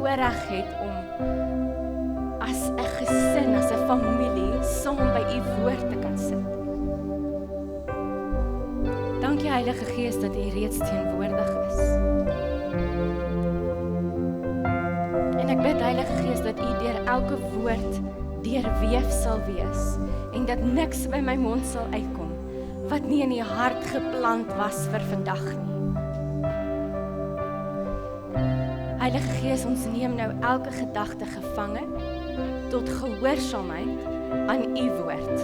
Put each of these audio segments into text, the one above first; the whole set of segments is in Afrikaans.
voorreg het om as 'n gesin, as 'n familie, saam by U woord te kan sit. Dankie Heilige Gees dat U reeds teenwoordig is. En ek bid Heilige Gees dat U deur elke woord deurweef sal wees en dat niks by my mond sal uitkom wat nie in U hart geplant was vir vandag nie. Heilige Gees, ons neem nou elke gedagte gevange tot gehoorsaamheid aan U woord.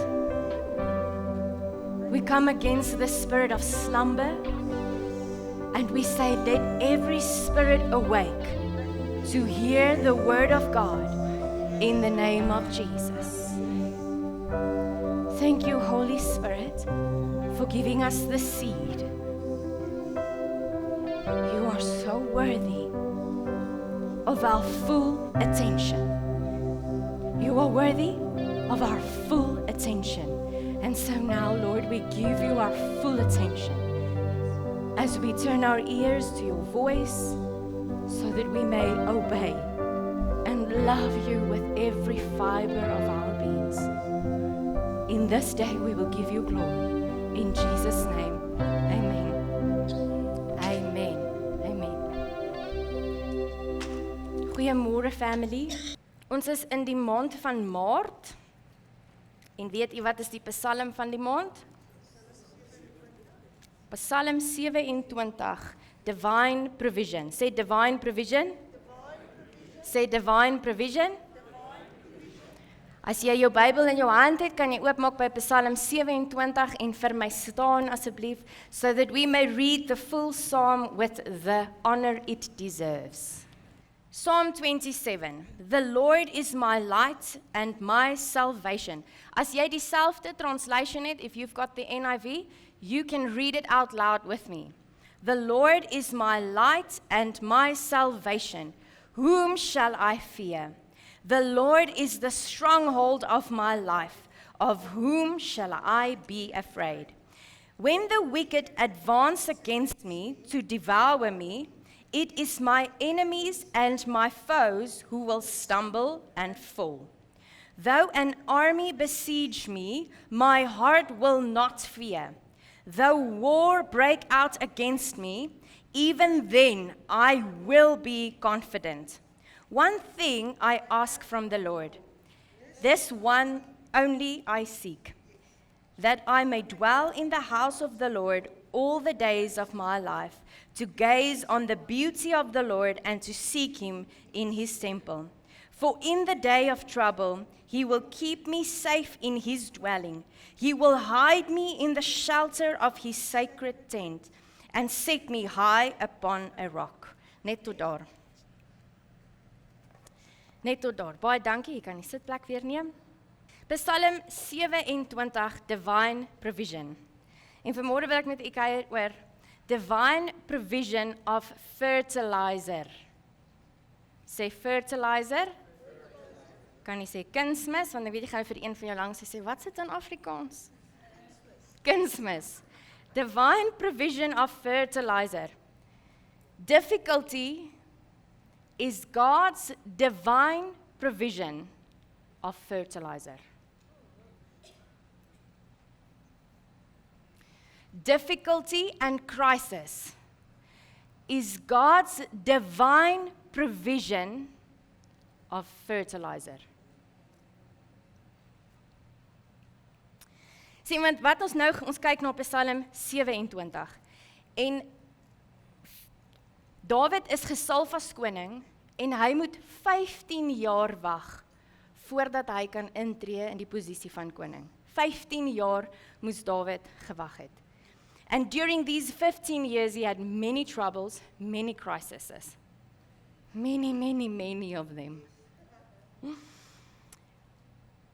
We come against the spirit of slumber and we say, let every spirit awake to hear the word of God in the name of Jesus. Thank you, Holy Spirit, for giving us the seed. You are so worthy of our full attention. You are worthy of our full attention. And so now, Lord, we give you our full attention as we turn our ears to your voice so that we may obey and love you with every fiber of our beings. In this day, we will give you glory. In Jesus' name, amen. Amen. Amen. Goeiemôre family. Ons is in die maand van Maart. En weet u wat is die psalm van die maand? Psalm 27, Divine Provision. Sê Divine Provision. Sê Divine Provision. As jy jou Bybel in jou hand het, kan jy oopmaak by Psalm 27 en vir my staan asseblief, so that we may read the full psalm with the honor it deserves. Psalm 27, the Lord is my light and my salvation. As jy dieselfde translation het, if you've got the NIV, you can read it out loud with me. The Lord is my light and my salvation. Whom shall I fear? The Lord is the stronghold of my life. Of whom shall I be afraid? When the wicked advance against me to devour me, it is my enemies and my foes who will stumble and fall. Though an army besiege me, my heart will not fear. Though war break out against me, even then I will be confident. One thing I ask from the Lord, this one only I seek, that I may dwell in the house of the Lord all the days of my life, to gaze on the beauty of the Lord and to seek him in his temple. For in the day of trouble, he will keep me safe in his dwelling. He will hide me in the shelter of his sacred tent and set me high upon a rock. Net tot daar. Net tot daar. Baie dankie, jy kan die sitplek weer neem. Psalm 27, Divine Provision. En vanmôre wil ek met u kuier oor Divine Provision of Fertilizer. Sê fertilizer. Kan jy sê kunsmis, want ek weet jy gaan vir een van jou langs sê, wat is dit in Afrikaans? Kunsmis. Divine Provision of Fertilizer. Difficulty is God's divine provision of fertilizer. Difficulty and crisis is God's divine provision of fertilizer. Sien, want wat ons kyk na Psalm 27 en Dawid is gesalf as koning en hy moet 15 jaar wag voordat hy kan intree in die posisie van koning. 15 jaar moes Dawid gewag het. And during these 15 years, he had many troubles, many crises. Many of them.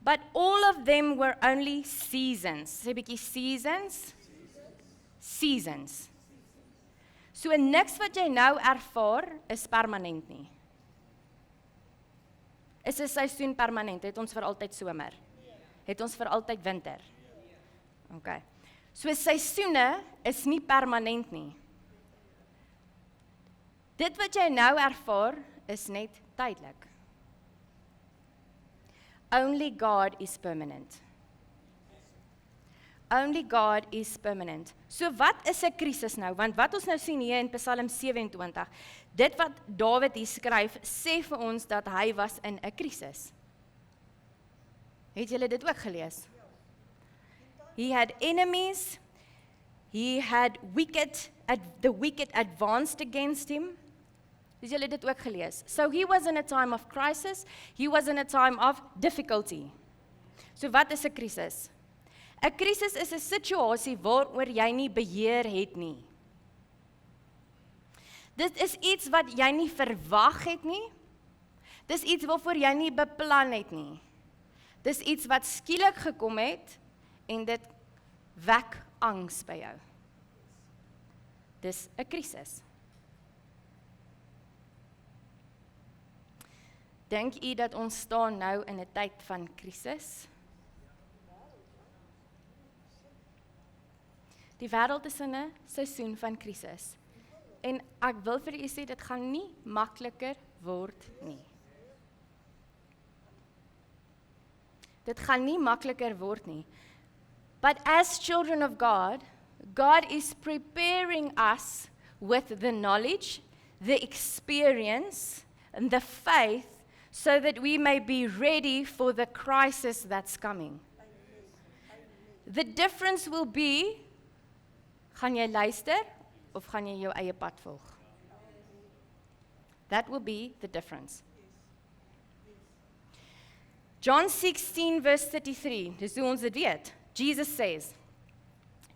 But all of them were only seasons. Sê 'n bietjie seasons? Seasons. So niks wat jy nou ervaar is permanent nie. Is 'n seisoen permanent? Het ons vir altyd somer? Het ons vir altyd winter? Okay. So seisoene is nie permanent nie. Dit wat jy nou ervaar is net tydelik. Only God is permanent. Only God is permanent. So wat is 'n krisis nou? Want wat ons nou sien hier in Psalm 27, dit wat Dawid hier skryf, sê vir ons dat hy was in 'n krisis. Het julle dit ook gelees? He had enemies, he had the wicked advanced against him. Het julle dit ook gelees? So he was in a time of crisis, he was in a time of difficulty. So wat is 'n krisis? 'n Krisis is 'n situasie waaroor jy nie beheer het nie. Dit is iets wat jy nie verwag het nie. Dis iets waarvoor jy nie beplan het nie. Dis iets wat skielik gekom het en dit wek angs by jou. Dis 'n krisis. Dink u dat ons staan nou in 'n tyd van krisis? Die wêreld is in 'n seisoen van krisis. En ek wil vir u sê, dit gaan nie makliker word nie. Dit gaan nie makliker word nie. But as children of God, God is preparing us with the knowledge, the experience, and the faith, so that we may be ready for the crisis that's coming. The difference will be, gaan jy luister of gaan jy jou eie pad volg? That will be the difference. John 16 verse 33, dis hoe ons dit weet. Jesus says,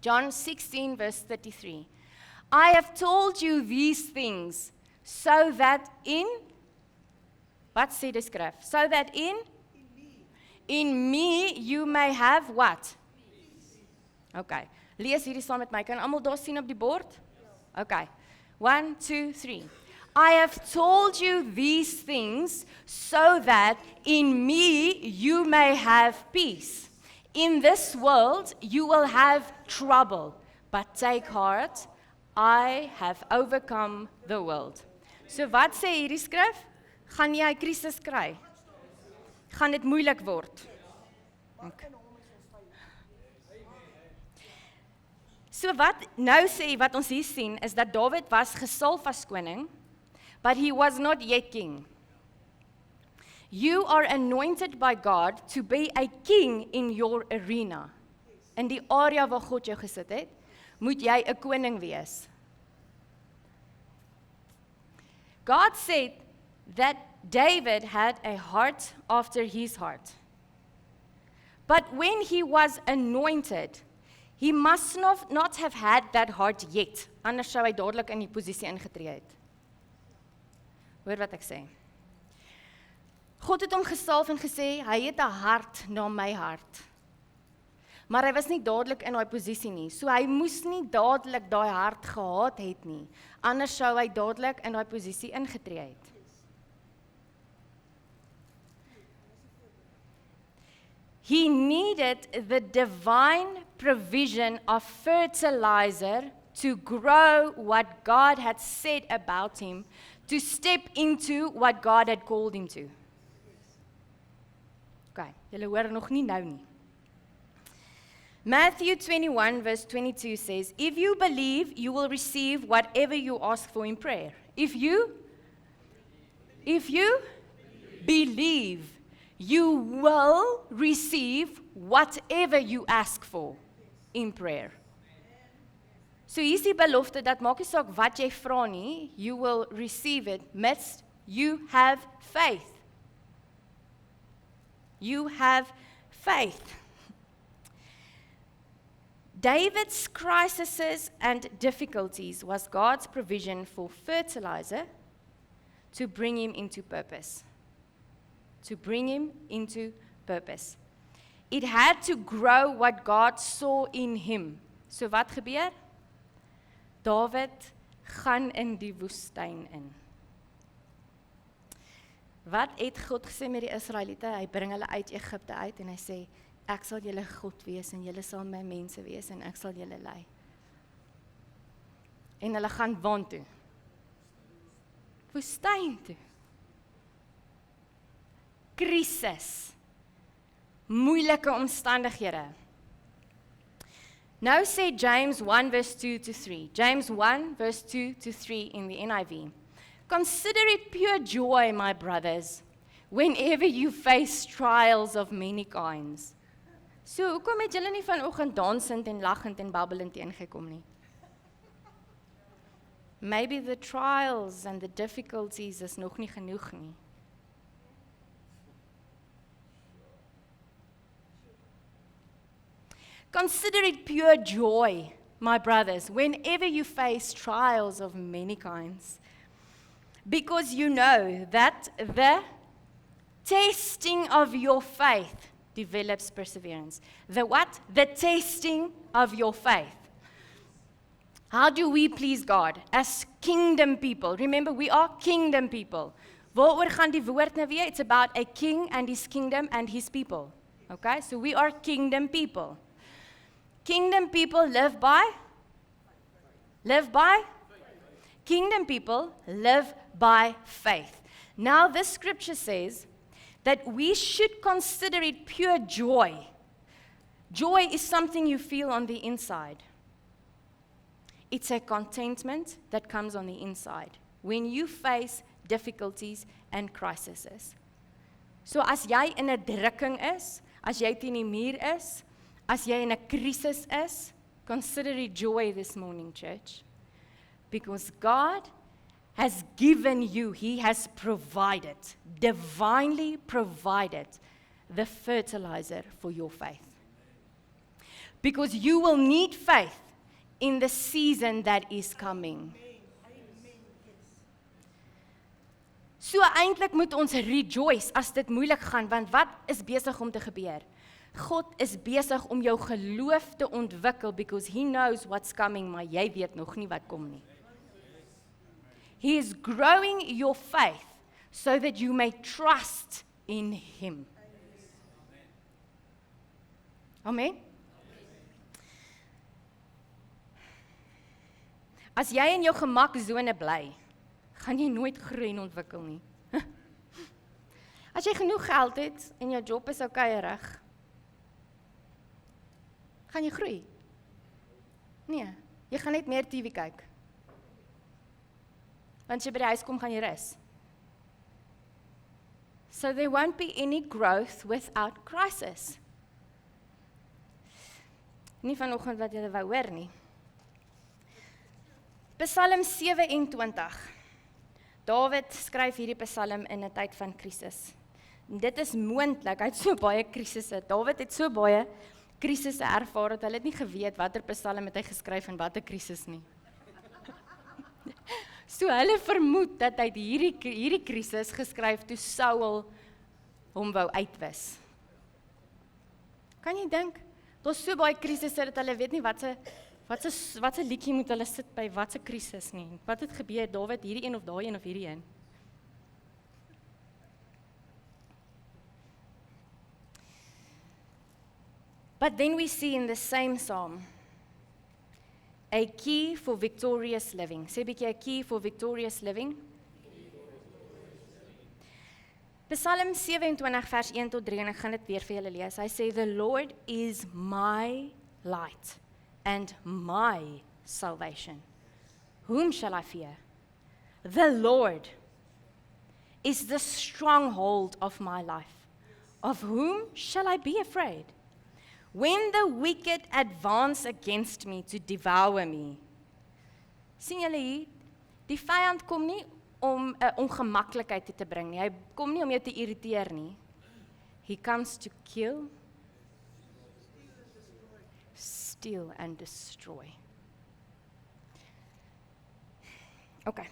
John 16 verse 33, I have told you these things so that wat sê die skrif? So that in me you may have what? Okay, lees hierdie saam met my. Kan almal daar sien op die bord? Okay, 1, 2, 3. I have told you these things so that in me you may have peace. In this world you will have trouble, but take heart, I have overcome the world. So wat sê hierdie skrif? Gaan jy 'n krisis kry? Gaan dit moeilik word? Okay. So wat nou sê, wat ons hier sien, is dat Dawid was gesalf as koning, but he was not yet king. You are anointed by God to be a king in your arena. In die area waar God jou gesit het, moet jy 'n koning wees. God said that David had a heart after his heart. But when he was anointed, he must not have had that heart yet, anders sou hy dadelik in die posisie ingetree het. Hoor wat ek sê. God het hom gesalf en gesê, hy het 'n hart na my hart. Maar hy was nie dadelik in daai posisie nie, so hy moes nie dadelik daai hart gehad het nie, anders sou hy dadelik in daai posisie ingetree het. He needed the divine provision of fertilizer to grow what God had said about him, to step into what God had called him to. Okay, julle hoor nog nie nou nie. Matthew 21 verse 22 says, if you believe, you will receive whatever you ask for in prayer. If you believe, you will receive whatever you ask for in prayer. So hier is die belofte dat maak nie saak wat jy vra nie, you will receive it, mits you have faith. You have faith. David's crises and difficulties was God's provision for fertilizer to bring him into purpose. To bring him into purpose. It had to grow what God saw in him. So wat gebeur? Dawid gaan in die woestyn in. Wat het God gesê met die Israeliete? Hy bring hulle uit Egipte uit en hy sê, ek sal julle God wees en julle sal my mense wees en ek sal julle lei. En hulle gaan waar toe? Woestyn toe. krisis, moeilike omstandighede. Nou sê James 1 verse 2 to 3. James 1 verse 2 to 3 in the NIV. Consider it pure joy, my brothers, whenever you face trials of many kinds. So, hoekom het julle nie vanoggend dansend en lachend en babbelend ingekom nie? Maybe the trials and the difficulties is nog nie genoeg nie. Consider it pure joy, my brothers, whenever you face trials of many kinds, because you know that the testing of your faith develops perseverance. The what? The testing of your faith. How do we please God? As kingdom people. Remember, we are kingdom people. Waaroor gaan die woord nou weer? It's about a king and his kingdom and his people. Okay? So we are kingdom people. Kingdom people live by? Kingdom people live by faith. Now, this scripture says that we should consider it pure joy. Joy is something you feel on the inside. It's a contentment that comes on the inside when you face difficulties and crises. So as jy in 'n drukking is, as jy teen die muur is, as jy in 'n krisis is, consider it joy this morning, church. Because God has given you, He has provided, divinely provided the fertilizer for your faith. Because you will need faith in the season that is coming. So eintlik moet ons rejoice as dit moeilik gaan, want wat is besig om te gebeur? God is besig om jou geloof te ontwikkel, because He knows what's coming, maar jy weet nog nie wat kom nie. He is growing your faith so that you may trust in Him. Amen? As jy in jou gemaksone bly, gaan jy nooit groei en ontwikkel nie. As jy genoeg geld het en jou job is okeyrig, gaan jy groei? Nee, jy gaan net meer TV kyk. Want as jy by die huis kom, gaan jy rus. So there won't be any growth without crisis. Nie vanoggend wat jy wou hoor nie. Psalm 27. Dawid skryf hierdie psalm in 'n tyd van krisis. En dit is moontlik, hy het so baie krisisse. Dawid het so baie krisisse ervaar dat hulle het nie geweet watter psalm het hy geskryf en watter krisis nie. So hulle vermoed dat hy hierdie krisis geskryf toe Saul hom wou uitwis. Kan jy dink? Daar's so baie krisisse dat hulle weet nie wat se liedjie moet hulle sit by wat se krisis nie. Wat het gebeur? Dawid hierdie een of daai een of hierdie een? But then we see in the same psalm a key for victorious living. Sê 'n bietjie, a key for victorious living. Psalm 27 vers 1 tot 3 en ek gaan dit weer vir julle lees. Hy sê, "The Lord is my light and my salvation. Whom shall I fear? The Lord is the stronghold of my life. Of whom shall I be afraid? When the wicked advance against me to devour me." Sien julle hier, die vyand kom nie om 'n ongemaklikheid te bring nie. Hy kom nie om jou te irriteer nie. He comes to kill, steal and destroy. Okay.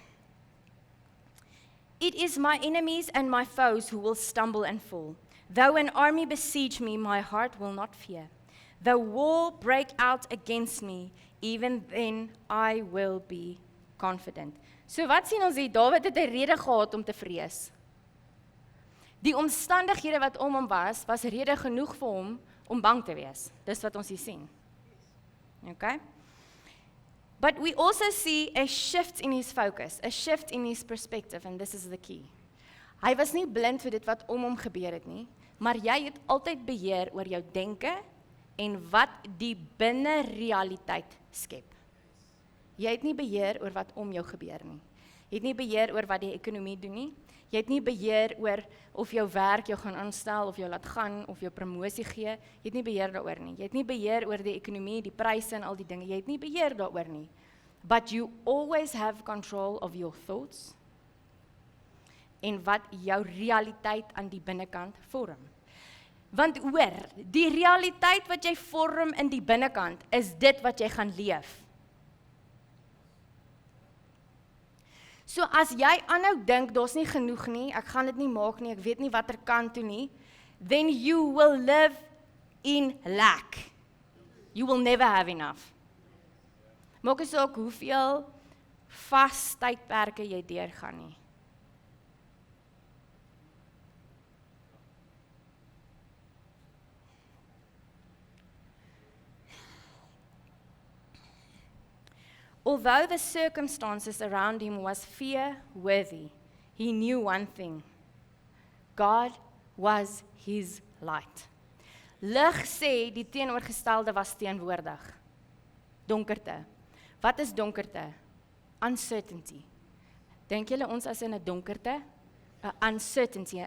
"It is my enemies and my foes who will stumble and fall. Though an army besiege me, my heart will not fear. Though war break out against me, even then I will be confident." So wat sien ons hier? Dawid het 'n rede gehad om te vrees. Die omstandighede wat om hom was rede genoeg vir hom om bang te wees. Dis wat ons hier sien. Okay? But we also see a shift in his focus, a shift in his perspective, and this is the key. Hy was nie blind vir dit wat om hom gebeur het nie, maar jy het altyd beheer oor jou denke en wat die binne realiteit skep. Jy het nie beheer oor wat om jou gebeur nie. Jy het nie beheer oor wat die ekonomie doen nie. Jy het nie beheer oor of jou werk jou gaan aanstel, of jou laat gaan, of jou promosie gee. Jy het nie beheer daaroor nie. Jy het nie beheer oor die ekonomie, die pryse en al die dinge. Jy het nie beheer daaroor nie. But you always have control of your thoughts en wat jou realiteit aan die binnekant vorm. Want hoor, die realiteit wat jy vorm in die binnekant is dit wat jy gaan leef. So as jy aanhou dink, daar's nie genoeg nie, ek gaan dit nie maak nie, ek weet nie watter kant toe nie, then you will live in lack. You will never have enough. Maak nie saak hoeveel vas tydperke jy deurgaan nie. Although the circumstances around him was fear-worthy, he knew one thing. God was his light. Lig sê die teenoorgestelde was teenwoordig. Donkerte. Wat is donkerte? Uncertainty. Dink julle ons is in 'n donkerte? 'n Uncertainty.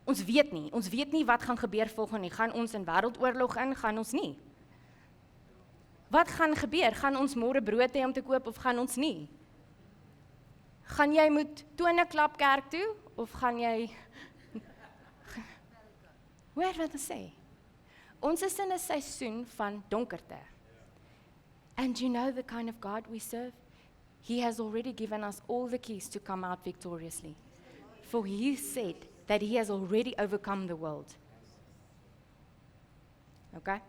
Ons weet nie. Ons weet nie wat gaan gebeur volgende nie. Gaan ons in wêreldoorlog in? Gaan ons nie? Wat gaan gebeur? Gaan ons môre brood hê om te koop of gaan ons nie? Gaan jy moet tone klap kerk toe of gaan jy hoor wat ek sê? Ons is in 'n seisoen van donkerte. And you know the kind of God we serve? He has already given us all the keys to come out victoriously. For he said that he has already overcome the world. Okay?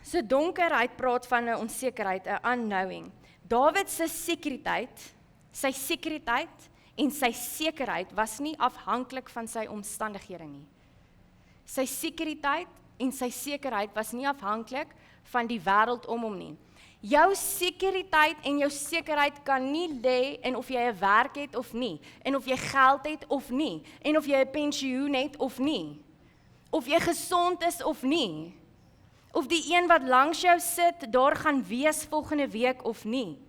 So donkerheid praat van 'n onsekerheid, 'n unknowing. Dawid se sekuriteit, sy sekuriteit en sy sekerheid was nie afhanklik van sy omstandighede nie. Sy sekuriteit en sy sekerheid was nie afhanklik van die wêreld om hom nie. Jou sekuriteit en jou sekerheid kan nie lê in of jy 'n werk het of nie, en of jy geld het of nie, en of jy 'n pensioen het of nie, of jy gesond is of nie, of die een wat langs jou sit, daar gaan wees volgende week of nie.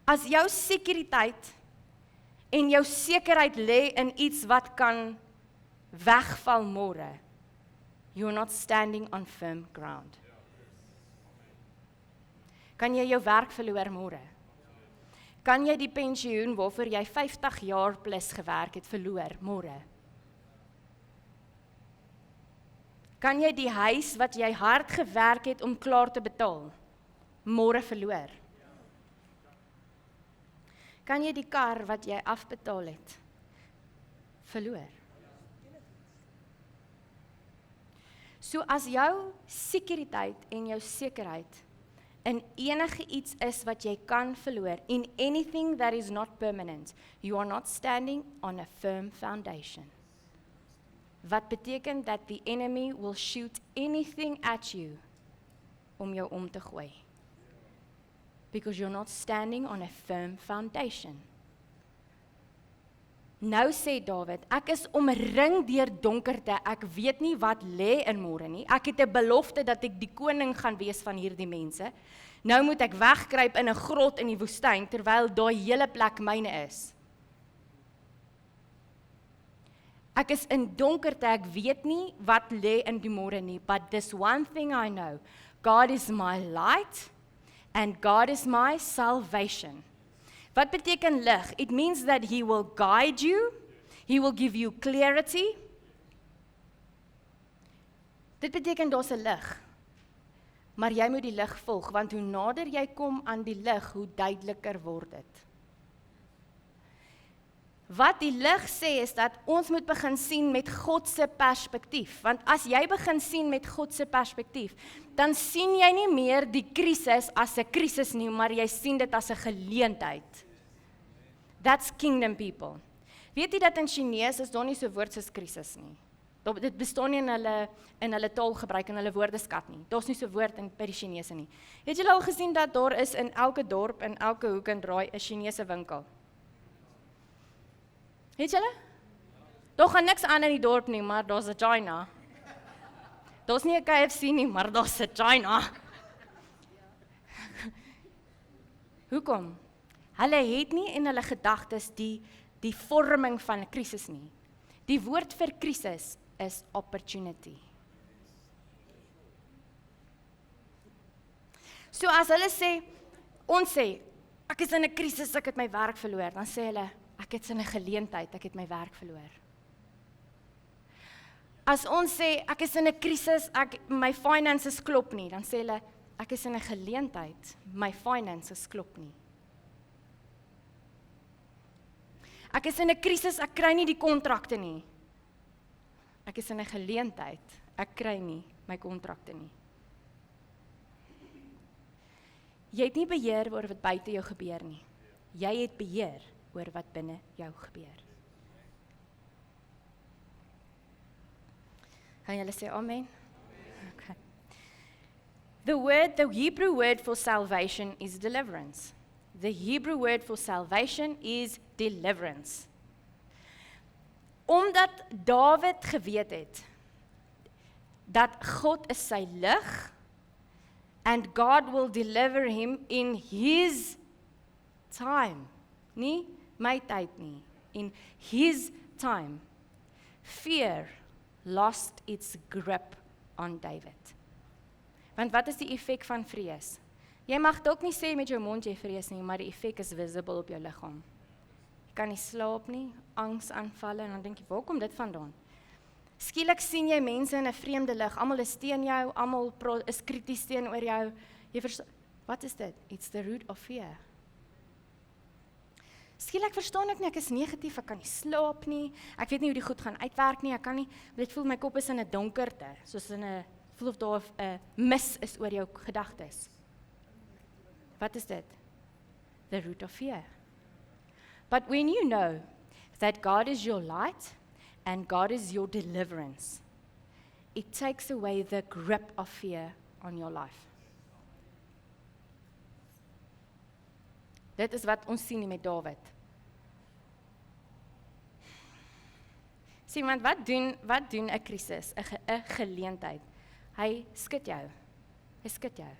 As jou sekuriteit en jou sekerheid lê in iets wat kan wegval môre, you're not standing on firm ground. Kan jy jou werk verloor môre? Kan jy die pensioen waarvoor jy 50 jaar plus gewerk het verloor môre? Kan jy die huis wat jy hard gewerk het om klaar te betaal môre verloor? Kan jy die kar wat jy afbetaal het verloor? So as jou sekuriteit en jou sekerheid in enige iets is wat jy kan verloor, in anything that is not permanent, you are not standing on a firm foundation. Wat beteken dat the enemy will shoot anything at you om jou om te gooi. Because you're not standing on a firm foundation. Nou sê Dawid, ek is omring deur donkerte, ek weet nie wat lê in môre nie, ek het 'n belofte dat ek die koning gaan wees van hierdie mense, nou moet ek wegkruip in 'n grot in die woestyn, terwyl daai hele plek myne is. Ek is in donkerte, ek weet nie wat lê in die môre nie, but this one thing I know, God is my light, and God is my salvation. Wat beteken lig? It means that he will guide you, he will give you clarity. Dit beteken daar's 'n lig. Maar jy moet die lig volg, want hoe nader jy kom aan die lig, hoe duideliker word dit. Wat die lig sê is dat ons moet begin sien met God se perspektief, want as jy begin sien met God se perspektief, dan sien jy nie meer die krisis as 'n krisis nie, maar jy sien dit as 'n geleentheid. That's kingdom people. Weet jy dat in Chinese is daar nie so woord soos krisis nie. Dit bestaan nie in hulle taalgebruik en hulle woordeskat nie. Daar's nie so 'n woord by die Chinese nie. Het julle al gesien dat daar is in elke dorp, in elke hoek en draai 'n Chinese winkel? Het julle? Daar gaan niks aan in die dorp nie, maar daar's 'n China. Daar's nie 'n KFC nie, maar daar's 'n China. Hoekom? Hulle het nie in hulle gedagtes die vorming van 'n krisis nie. Die woord vir krisis is opportunity. So as hulle sê, ons sê, ek is in 'n krisis, ek het my werk verloor, dan sê hulle, ek het in 'n geleentheid, ek het my werk verloor. As ons sê, ek is in 'n krisis, my finances klop nie, dan sê hulle, ek is in 'n geleentheid, my finances klop nie. Ek is in 'n krisis, ek kry nie die kontrakte nie. Ek is in 'n geleentheid, ek kry nie my kontrakte nie. Jy het nie beheer oor wat buite jou gebeur nie. Jy het beheer oor wat binne jou gebeur. Kan julle sê amen? Okay. The Hebrew word for salvation is deliverance. The Hebrew word for salvation is deliverance. Omdat Dawid geweet het dat God is sy lig and God will deliver him in his time. Nie my tyd nie, in his time. Fear lost its grip on David. Want wat is die effek van vrees? Jy mag dalk nie sê met jou mond jy vrees nie, maar die effek is visible op jou liggaam. Jy kan nie slaap nie, angsaanvalle, en dan dink jy, waar kom dit vandaan? Skielik sien jy mense in 'n vreemde lig, almal is teen jou, almal is krities teenoor jou. Wat is dit? It's the root of fear. Skielik verstaan ek nie, ek is negatief, ek kan nie slaap nie, ek weet nie hoe die goed gaan uitwerk nie, ek kan nie, dit voel my kop is in 'n donkerte, soos in 'n, voel of daar 'n mis is oor jou gedagtes. Wat is dit? The root of fear. But when you know that God is your light and God is your deliverance, it takes away the grip of fear on your life. Dit is wat ons sien met Dawid. Sien, want wat doen 'n krisis, 'n geleentheid? Hy skud jou. Hy skud jou.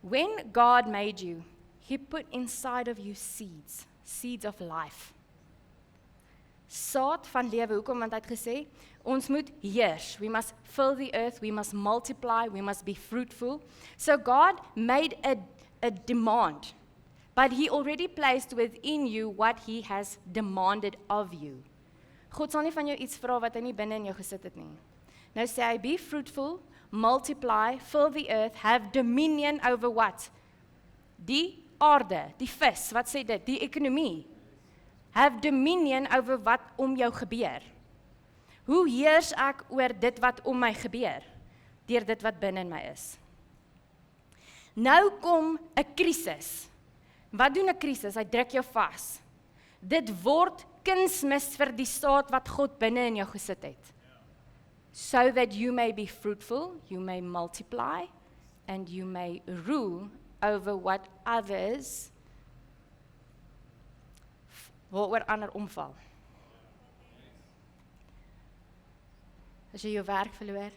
When God made you, He put inside of you seeds of life. Saad van lewe, hoekom? Want hy het gesê, ons moet heers. We must fill the earth, we must multiply, we must be fruitful. So God made a demand, but He already placed within you what He has demanded of you. God sal nie van jou iets vra wat hy nie binne in jou gesit het nie. Nou sê hy, be fruitful, multiply, fill the earth, have dominion over what? Die aarde, die vis, wat sê dit? Die ekonomie. Have dominion over wat om jou gebeur. Hoe heers ek oor dit wat om my gebeur? Deur dit wat binne in my is. Nou kom 'n krisis. Wat doen 'n krisis? Hy druk jou vas. Dit word kunsmis vir die saad wat God binne in jou gesit het. So that you may be fruitful, you may multiply, and you may rule over what others, waaroor ander omval. As jy jou werk verloor,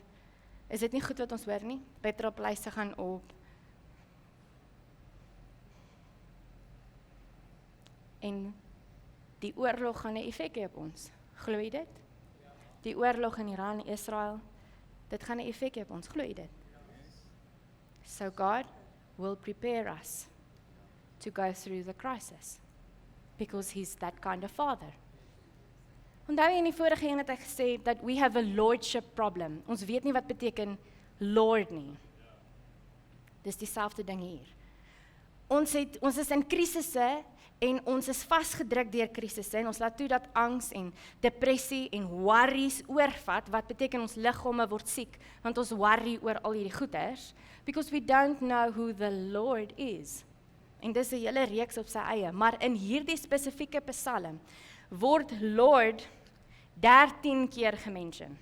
is dit nie goed wat ons hoor nie? Petrolpryse gaan op. En die oorlog gaan 'n effek hê op ons. Glo jy dit? Die oorlog in Iran en Israel, dit gaan 'n effek hê op ons. Glo jy dit? So God will prepare us to go through the crisis, because He's that kind of Father. Onthou jy in die vorige een het hy gesê that we have a lordship problem. Ons weet nie wat beteken Lord nie. Dis dieselfde ding hier. Ons is in krisisse en ons is vasgedruk deur krisisse en ons laat toe dat angs en depressie en worries oorvat, wat beteken ons liggame word siek, want ons worry oor al hierdie goeders, because we don't know who the Lord is. En dis 'n hele reeks op sy eie, maar in hierdie spesifieke psalm word Lord 13 keer gemention.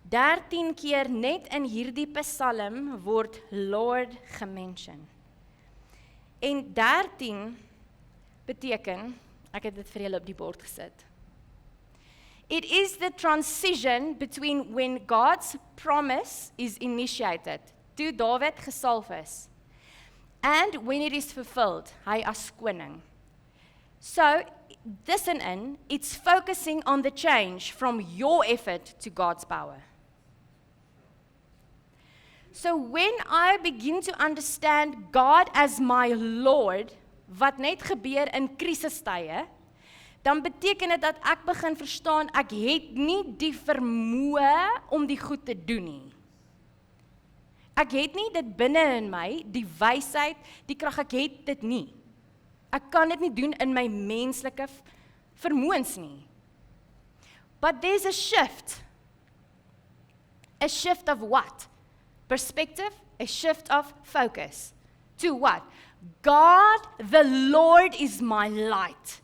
13 keer net in hierdie psalm word Lord gemention. En 13 beteken, ek het dit vir julle op die bord gesit. It is the transition between when God's promise is initiated, toe Dawid gesalf is, and when it is fulfilled, hy as koning. So, this and in, it's focusing on the change from your effort to God's power. So when I begin to understand God as my Lord, wat net gebeur in krisistye, dan beteken dit dat ek begin verstaan, ek het nie die vermoë om die goed te doen nie. Ek het nie dit binne in my, die wysheid, die krag, ek het dit nie. Ek kan dit nie doen in my menslike vermoëns nie. But there's a shift. A shift of what? Perspective, a shift of focus. To what? God, the Lord is my light.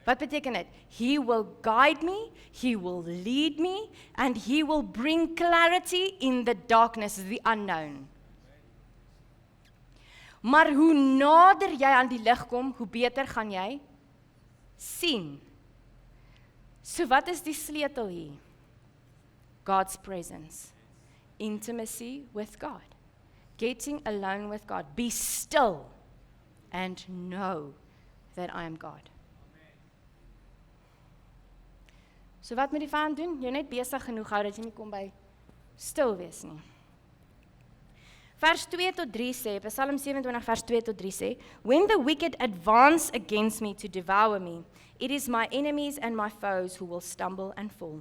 Wat beteken dit? He will guide me, He will lead me, and He will bring clarity in the darkness, the unknown. Maar hoe nader jy aan die lig kom, hoe beter gaan jy sien. So wat is die sleutel hier? God's presence. Intimacy with God. Getting alone with God. Be still and know that I am God. So wat moet die vyand doen? Jy net besig genoeg hou dat jy nie kom by stil wees nie. Vers 2 tot 3 sê, Psalm 27 vers 2 tot 3 sê, When the wicked advance against me to devour me, it is my enemies and my foes who will stumble and fall.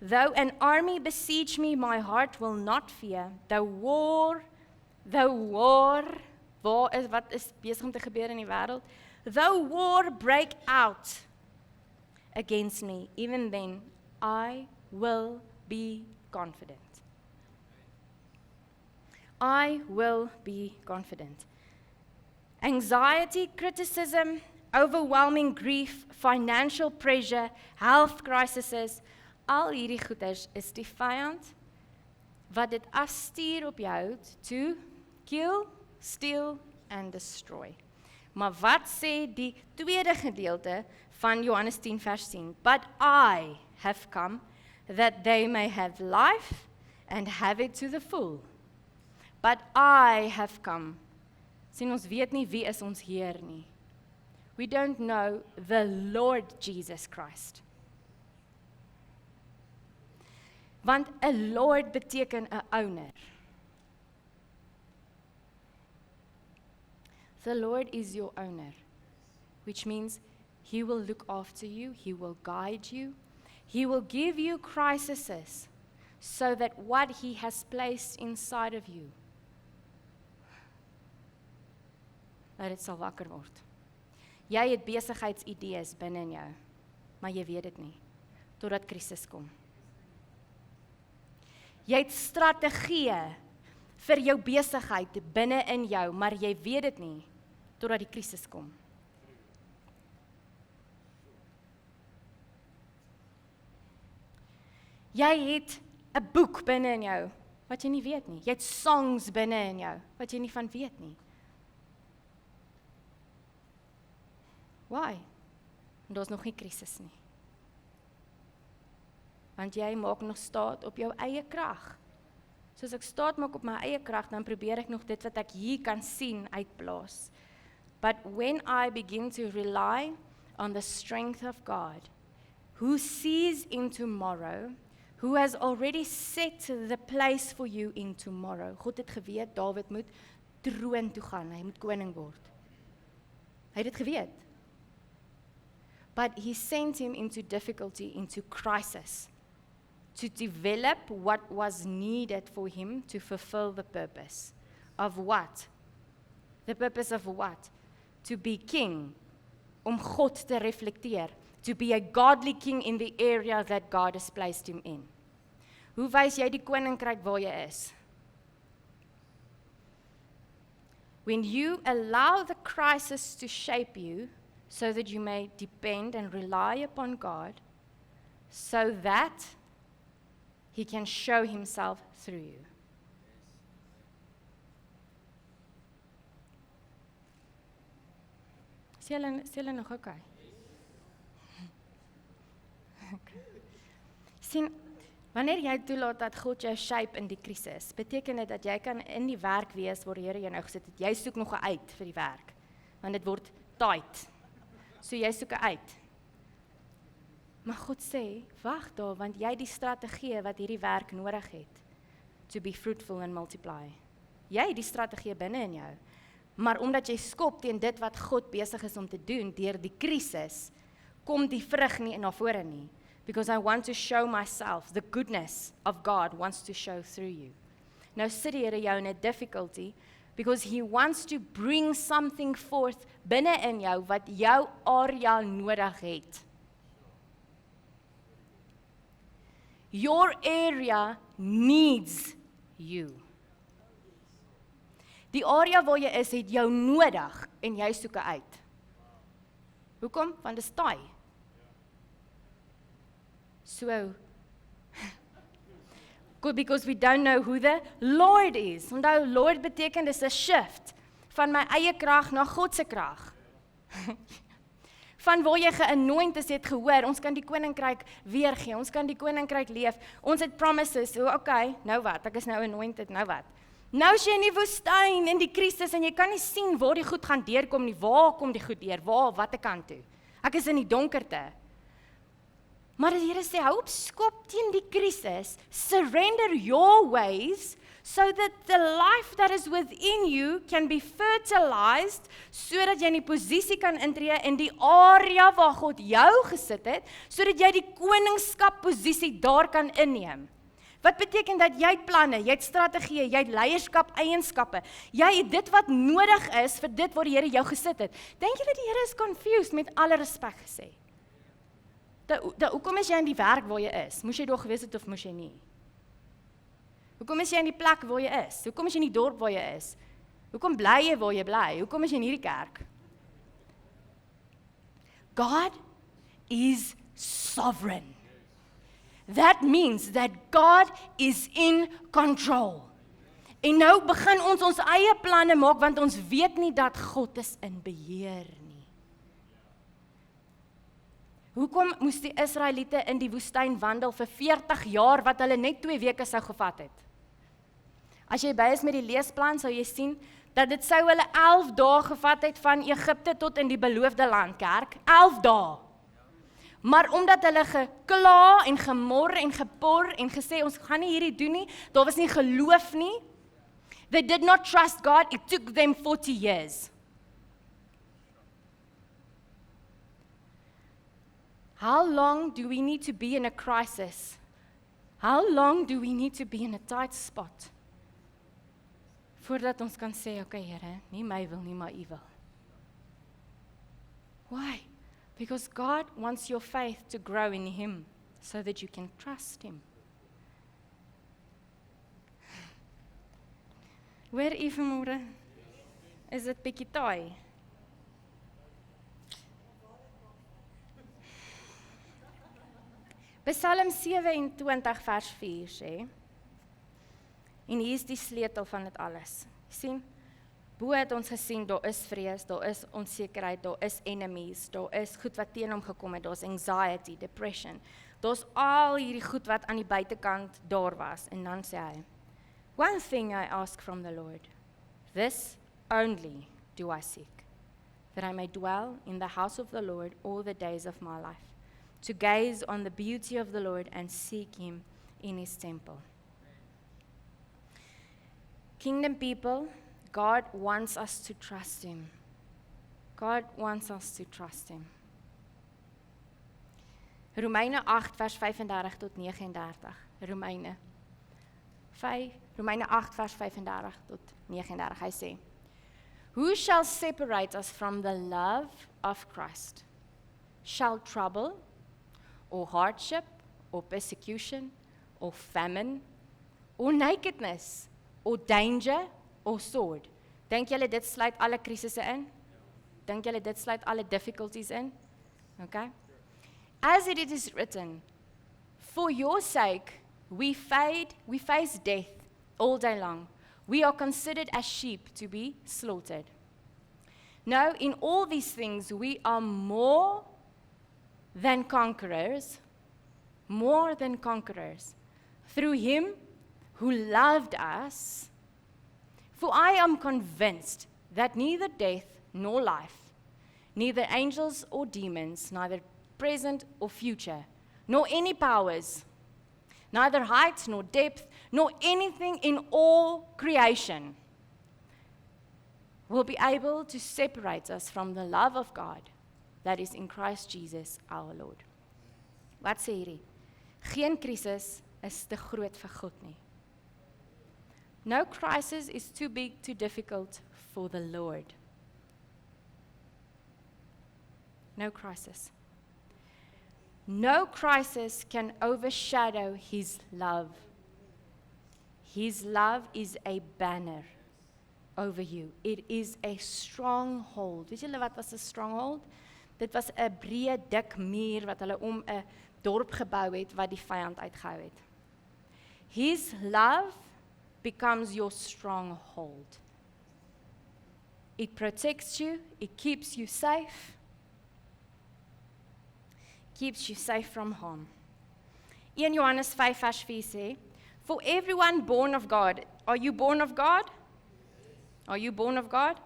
Though an army besiege me, my heart will not fear. Wat is besig om te gebeur in die wêreld? Though war break out against me, even then I will be confident. I will be confident. Anxiety, criticism, overwhelming grief, financial pressure, health crises, al hierdie goeders is die vyand wat dit afstuur op jou to kill, steal and destroy. Maar wat sê die tweede gedeelte van Johannes 10 vers 10? But I have come that they may have life and have it to the full. But I have come. Sien, ons weet nie wie is ons Heer nie. We don't know the Lord Jesus Christ. Want 'n Lord beteken 'n owner. The Lord is your owner, which means He will look after you, He will guide you, He will give you crises so that what He has placed inside of you, dat dit sal wakker word. Jy het besigheidsidees binne in jou, maar jy weet dit nie, totdat krisis kom. Jy het strategieë vir jou besigheid binne in jou, maar jy weet dit nie, totdat die krisis kom. Jy het 'n boek binne in jou, wat jy nie weet nie. Jy het songs binne in jou, wat jy nie van weet nie. Why? Want daar's nog nie krisis nie. Want jy maak nog staat op jou eie krag. Soos ek staat maak op my eie krag, dan probeer ek nog dit wat ek hier kan sien uitplaas. But when I begin to rely on the strength of God, who sees in tomorrow, who has already set the place for you in tomorrow. God het geweet, Dawid moet troon toe gaan, hy moet koning word. Hy het dit geweet. But he sent him into difficulty, into crisis, to develop what was needed for him to fulfill the purpose. Of what? The purpose of what? To be king, om God te reflecteer, to be a godly king in the area that God has placed him in. Hoe wys jy die koninkryk waar jy is? When you allow the crisis to shape you, so that you may depend and rely upon God, so that He can show Himself through you. Is julle nog okay? Okay. Sien, wanneer jy toelaat dat God jou shape in die krisis, beteken dit dat jy kan in die werk wees waar die Here jou nou gesit het. Jy soek nog 'n uit vir die werk, want dit word tight. So jy soek 'n uit. Maar God sê, wag daar, want jy die strategie wat hierdie werk nodig het, to be fruitful and multiply. Jy het die strategie binne in jou, maar omdat jy skop teen dit wat God besig is om te doen, deur die krisis, kom die vrug nie na vore nie. Because I want to show myself, the goodness of God wants to show through you. Nou sit die Here jou in 'n difficulty, because He wants to bring something forth binne in jou wat jou area nodig het. Your area needs you. Die area waar jy is, het jou nodig en jy soek uit. Hoekom? Want dit is taai. So, because we don't know who the Lord is. Onthou, Lord beteken dis 'n shift van my eie krag na God se krag. Van waar jy geanoint is, het gehoor, ons kan die koninkryk weergee, ons kan die koninkryk leef, ons het promises, okay, nou wat, ek is nou anointed, nou wat? Nou is jy in die woestyn, in die krisis, en jy kan nie sien waar die goed gaan deurkom nie, waar kom die goed deur, watte kant toe? Ek is in die donkerte. Maar die Here sê, hou op skop teen die krisis, surrender your ways, so that the life that is within you can be fertilized, sodat jy in die posisie kan intree in die area waar God jou gesit het, sodat jy die koningskap posisie daar kan inneem. Wat beteken dat jy het planne, jy het strategieë, jy het leierskap eienskappe, jy het dit wat nodig is vir dit waar die Here jou gesit het. Dink julle die Here is confused, met alle respek gesê? Hoekom is jy in die werk waar jy is? Moes jy daar gewees het of moes jy nie? Hoekom is jy in die plek waar jy is? Hoekom is jy in die dorp waar jy is? Hoekom bly jy waar jy bly? Hoekom is jy in hierdie kerk? God is sovereign. That means that God is in control. En nou begin ons eie planne maak, want ons weet nie dat God is in beheer nie. Hoekom moes die Israeliete in die woestyn wandel vir 40 jaar, wat hulle net 2 weke sou gevat het? As jy by is met die leesplan, sou jy sien, dat dit sou hulle 11 dae gevat het, van Egipte tot in die beloofde land, kerk, 11 dae. Maar omdat hulle gekla en gemor en gepor en gesê, ons gaan nie hierdie doen nie, daar was nie geloof nie, they did not trust God, it took them 40 years. How long do we need to be in a crisis? How long do we need to be in a tight spot? Voordat ons kan sê, okay Here, nie my wil nie, maar U wil. Why? Because God wants your faith to grow in Him, so that you can trust Him. Hoor u vanmôre? Is dit bietjie taai? Psalm 27 vers 4 sê, en hier is die sleutel van dit alles. Sien, bo het ons gesien, daar is vrees, daar is onsekerheid, daar is enemies, daar is goed wat teen hom gekom het, daar is anxiety, depression, daar is al hierdie goed wat aan die buitekant daar was, en dan sê hy, one thing I ask from the Lord, this only do I seek, that I may dwell in the house of the Lord all the days of my life, to gaze on the beauty of the Lord and seek Him in His temple. Kingdom people, God wants us to trust Him. God wants us to trust Him. Romeine 8 vers 35 tot 39. Romeine 8 vers 35 tot 39. Hy sê, who shall separate us from the love of Christ? Shall trouble, or hardship, or persecution, or famine, or nakedness, or danger, or sword? Dink julle dit sluit alle krisisse in? Dink julle dit sluit alle difficulties in? Okay? As it is written, for your sake we face death all day long. We are considered as sheep to be slaughtered. No, in all these things we are more than conquerors, through him who loved us. For I am convinced that neither death nor life, neither angels or demons, neither present or future, nor any powers, neither height nor depth, nor anything in all creation will be able to separate us from the love of God that is in Christ Jesus our Lord. Wat sê hierdie? Geen krisis is te groot vir God nie. No crisis is too big, too difficult for the Lord. No crisis. No crisis can overshadow His love. His love is a banner over you. It is a stronghold. Weet julle wat was 'n stronghold? Dit was 'n breë, dik muur wat hulle om 'n dorp gebou het wat die vyand uitgehou het. His love becomes your stronghold. It protects you, it keeps you safe. Keeps you safe from harm. 1 Johannes 5 vers 4 sê, for everyone born of God, are you born of God? Are you born of God?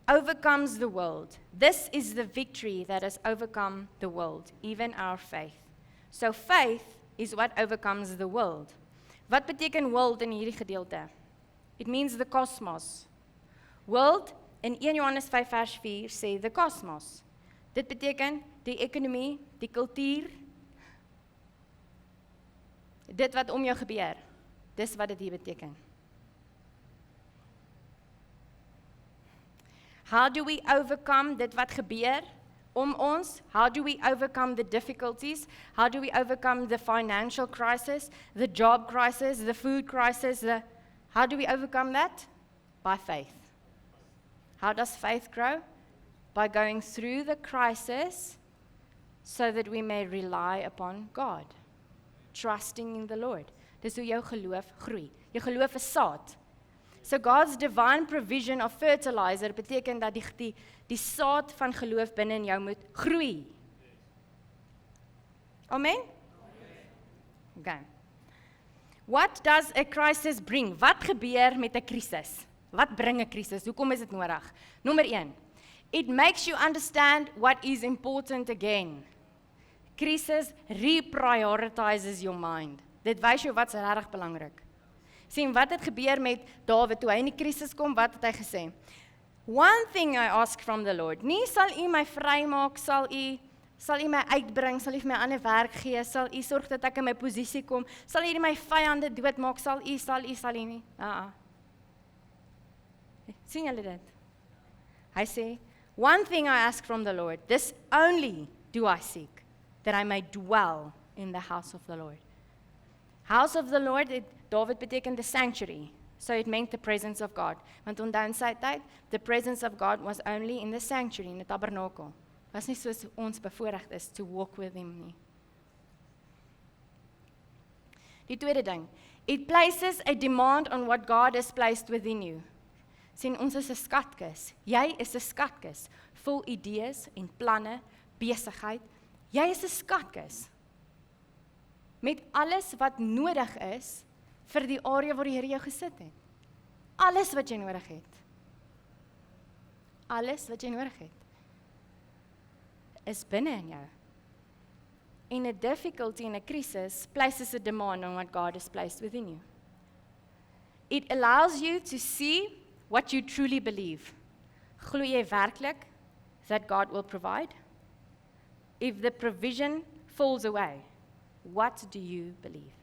Overcomes the world. This is the victory that has overcome the world, even our faith. So faith is what overcomes the world. Wat beteken world in hierdie gedeelte? It means the cosmos. World in 1 Johannes 5 vers 4 sê the cosmos. Dit beteken die ekonomie, die kultuur, dit wat om jou gebeur. Dis wat dit hier beteken. How do we overcome dit wat gebeur om ons? How do we overcome the difficulties? How do we overcome the financial crisis, the job crisis, the food crisis? How do we overcome that? By faith. How does faith grow? By going through the crisis so that we may rely upon God. Trusting in the Lord. Dis hoe jou geloof groei. Jou geloof is saad. So God's divine provision of fertilizer beteken dat die saad van geloof binne in jou moet groei. Amen? Okay. What does a crisis bring? Wat gebeur met 'n krisis? Wat bring 'n krisis? Hoekom is dit nodig? Nommer 1. It makes you understand what is important again. Crisis reprioritizes your mind. Dit wys jou wat's regtig belangrik. Sien, wat het gebeur met Dawid toe hy in die krisis kom, wat het hy gesê? One thing I ask from the Lord, nie sal U my vrymaak, sal U my uitbring, sal U vir my ander werk gee, sal U sorg dat ek in my posisie kom, sal U my vyande doodmaak, sal U nie. Sien julle dit? Hy sê, one thing I ask from the Lord, this only do I seek, that I may dwell in the house of the Lord. House of the Lord, David beteken the sanctuary, so it meant the presence of God. Want onthou in sy tyd, the presence of God was only in the sanctuary, in the tabernacle. Was nie soos ons bevoorreg is to walk with him nie. Die tweede ding, it places a demand on what God has placed within you. Sien, ons is 'n skatkis. Jy is 'n skatkis, vol idees en planne, besigheid. Jy is 'n skatkis. Met alles wat nodig is vir die area waar die Here jou gesit het. Alles wat jy nodig het. Alles wat jy nodig het is binne in jou. En 'n difficulty en 'n crisis places a demand on what God has placed within you. It allows you to see what you truly believe. Glo jy werklik that God will provide? If the provision falls away, what do you believe?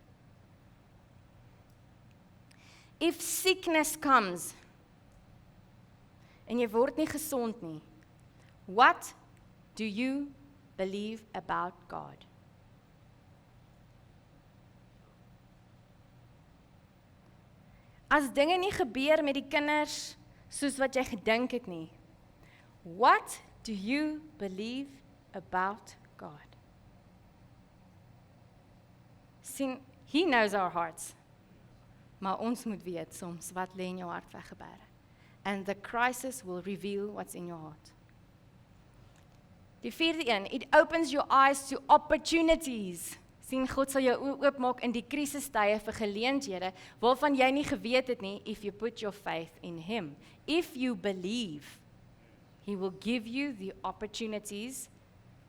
If sickness comes en jy word nie gesond nie, what do you believe about God? As dinge nie gebeur met die kinders soos wat jy gedink het nie, What do you believe about God? Sien, He knows our hearts. Maar ons moet weet soms wat lê in jou hart weggebere. And the crisis will reveal what's in your heart. Die vierde een, it opens your eyes to opportunities. Sien, God sal jou oopmaak in die krisistye vir geleenthede waarvan jy nie geweet het nie, if you put your faith in Him. If you believe, He will give you the opportunities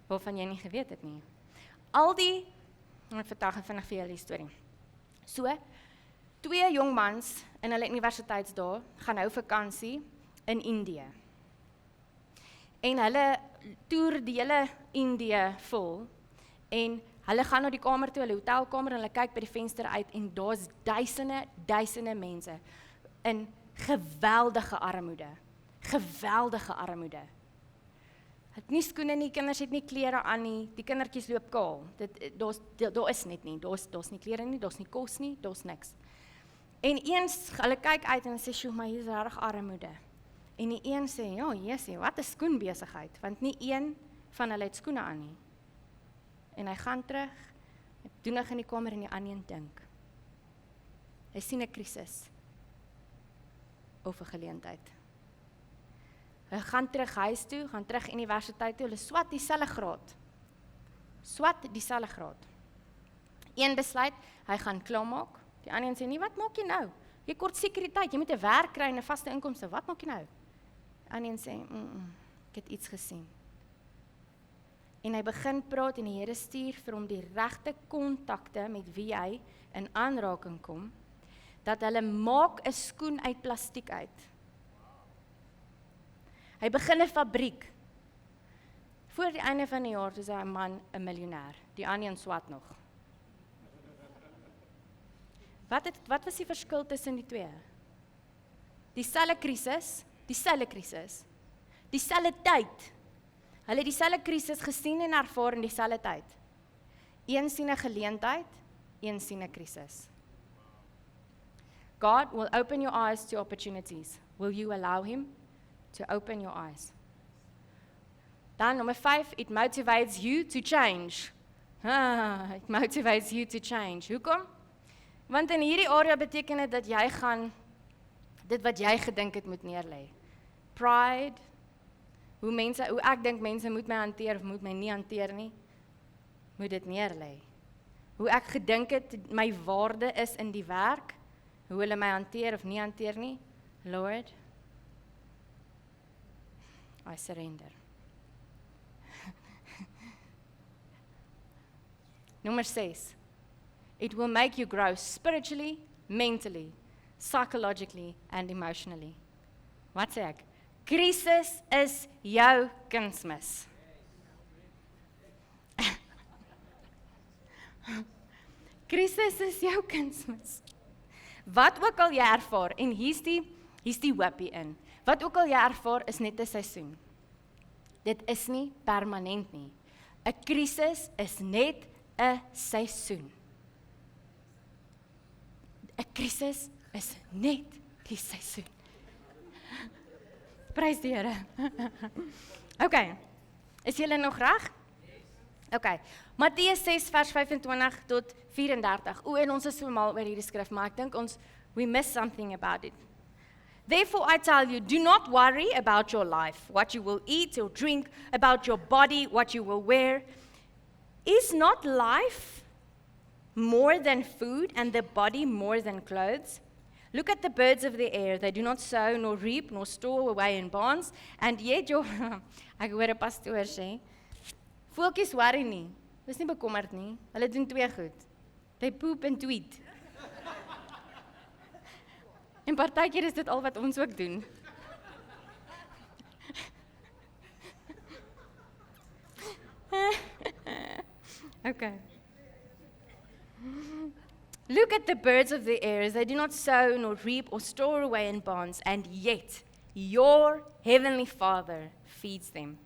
waarvan jy nie geweet het nie. Ek vertel vinnig vir julle die storie. So, 2 jong mans in hulle universiteitsdae gaan nou vakansie in Indië. En hulle toer die hele Indië vol en hulle gaan na die kamer toe, hulle hotelkamer en hulle kyk by die venster uit en daar's duisende mense in geweldige armoede. Geweldige armoede. Het nie skoene nie, kinders het nie klere aan nie, die kindertjies loop kaal. Daar is net nie, daar's nie klere nie, daar's nie kos nie, daar's niks. En eens, hulle kyk uit en sê, "Sjoe, maar hier is regtig armoede." En die een sê, "Ja, Jesusie, wat 'n skoenbesigheid, want nie een van hulle het skoene aan nie." En hy gaan terug, doenig in die kamer en die ander een dink. Hy sien 'n krisis of 'n geleentheid. Hy gaan terug huis toe, gaan terug universiteit toe, hulle swat dieselfde graad. Een besluit, hy gaan klaarmaak. Die ander een sê, "Nee, wat maak jy nou? Jy kort sekuriteit, jy moet 'n werk kry en 'n vaste inkomste. Wat maak jy nou?" Die ander een sê, "Ek het iets gesien." En hy begin praat en die Here stuur vir hom die regte kontakte met wie hy in aanraking kom, dat hulle maak 'n skoen uit plastiek uit. Hy begin 'n fabriek. Voor die einde van die jaar is hy 'n man 'n miljonair. Die ander een swat nog. Wat was die verskil tussen die twee? Dieselfde krisis, dieselfde tyd. Hulle het dieselfde krisis gesien en ervaar in dieselfde tyd. Een sien 'n geleentheid, een sien 'n krisis. God will open your eyes to opportunities. Will you allow Him to open your eyes? Dan nummer 5, it motivates you to change. It motivates you to change. Hoekom? Want in hierdie area beteken dit dat jy gaan dit wat jy gedink het moet neerlê. Pride, hoe ek dink mense moet my hanteer of moet my nie hanteer nie, moet dit neerlê. Hoe ek gedink het my waarde is in die werk, hoe hulle my hanteer of nie hanteer nie, Lord, I surrender. Nummer 6. It will make you grow spiritually, mentally, psychologically and emotionally. Wat sê ek? Krisis is jou kunsmis. Krisis is jou kunsmis. Wat ook al jy ervaar, en hier's die hoopie in. Wat ook al jy ervaar is net 'n seisoen. Dit is nie permanent nie. 'n Krisis is net 'n seisoen. 'n Krisis is net die seisoen. Prys die Here. Okay, is julle nog reg? Okay, Matteus 6 vers 25 tot 34. En ons is so mal oor hierdie skrif, maar ek dink we miss something about it. Therefore I tell you, do not worry about your life, what you will eat or drink, about your body, what you will wear. Is not life more than food and the body more than clothes? Look at the birds of the air. They do not sow, nor reap, nor store away in barns, and yet your... Ek hoor 'n pastoor sê, voeltjies worry nie. Dis nie bekommerd nie. Hulle doen twee goed. They poop and tweet. En partykeer is dit al wat ons ook doen. Okay. Look at the birds of the air. They do not sow, nor reap, or store away in barns, and yet your heavenly Father feeds them.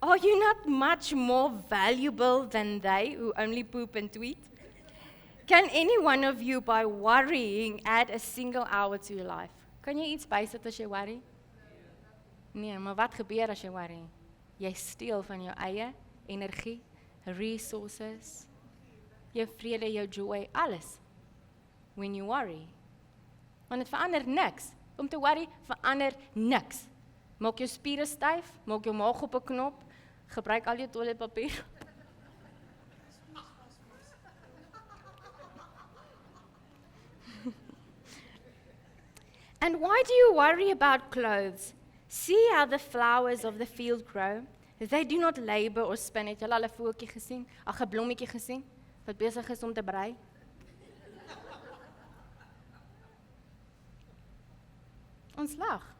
Are you not much more valuable than they who only poop and tweet? Can any one of you, by worrying, add a single hour to your life? Kan jy iets bysit as jy worry? Nee, maar wat gebeur as jy worry? Jy steel van jou eie energie, resources, jou vrede, jou joy, alles. When you worry. Want dit verander niks. Om te worry verander niks. Maak jou spiere styf, maak jou maag op 'n knop, gebruik al jou toiletpapier. And why do you worry about clothes? See how the flowers of the field grow. They do not labor or spin. Het julle al 'n voeltjie gesien? Ag, 'n blommetjie gesien wat besig is om te brei? Ons lag.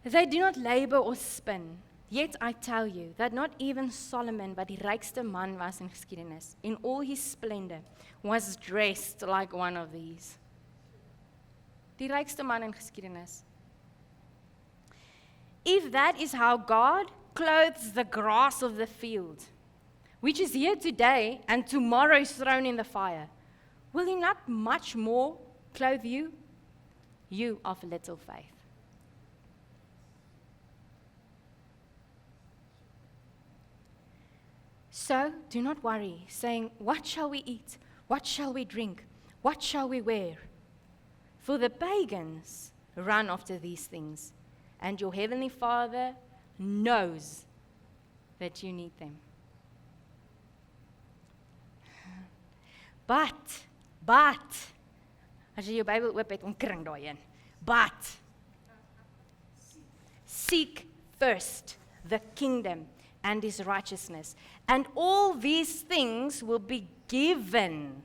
They do not labor or spin. Yet I tell you that not even Solomon, wat die rykste man was in geskiedenis, in all his splendor, was dressed like one of these. Die rykste man in geskiedenis. If that is how God clothes the grass of the field, which is here today and tomorrow is thrown in the fire, will he not much more clothe you, you of little faith? So do not worry, saying, what shall we eat? What shall we drink? What shall we wear? For the pagans run after these things, and your heavenly Father knows that you need them. But, as jy jou Bybel oop het, omkring daai een. But, seek first the kingdom and his righteousness, and all these things will be given